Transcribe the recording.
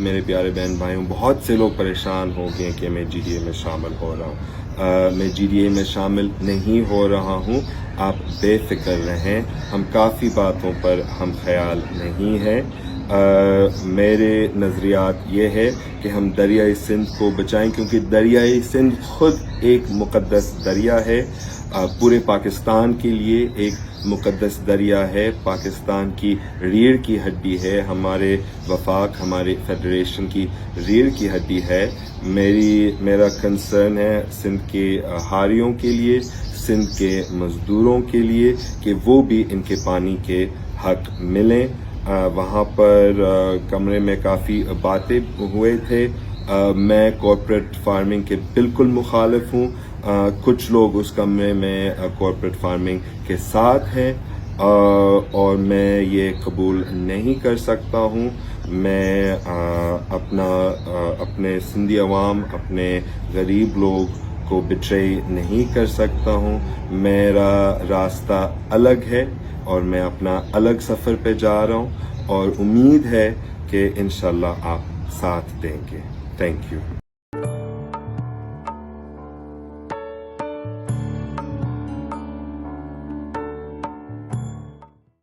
میرے پیارے بہن بھائیوں، بہت سے لوگ پریشان ہو گئے کہ میں جی ڈی اے میں شامل ہو رہا ہوں. میں جی ڈی اے میں شامل نہیں ہو رہا ہوں. آپ بے فکر رہیں، ہم کافی باتوں پر ہم خیال نہیں ہے. میرے نظریات یہ ہے کہ ہم دریائے سندھ کو بچائیں، کیونکہ دریائے سندھ خود ایک مقدس دریا ہے، پورے پاکستان کے لیے ایک مقدس دریا ہے. پاکستان کی ریڑھ کی ہڈی ہے، ہمارے وفاق، ہمارے فیڈریشن کی ریڑھ کی ہڈی ہے. میرا کنسرن ہے سندھ کے ہاریوں کے لیے، سندھ کے مزدوروں کے لیے، کہ وہ بھی ان کے پانی کے حق ملیں. وہاں پر کمرے میں کافی باتیں ہوئے تھے. میں کارپوریٹ فارمنگ کے بالکل مخالف ہوں. کچھ لوگ اس کمرے میں کارپوریٹ فارمنگ کے ساتھ ہیں، اور میں یہ قبول نہیں کر سکتا ہوں. میں اپنے سندھی عوام، اپنے غریب لوگ کو بٹرے نہیں کر سکتا ہوں. میرا راستہ الگ ہے اور میں اپنا الگ سفر پہ جا رہا ہوں، اور امید ہے کہ انشاءاللہ آپ ساتھ دیں گے. Thank you.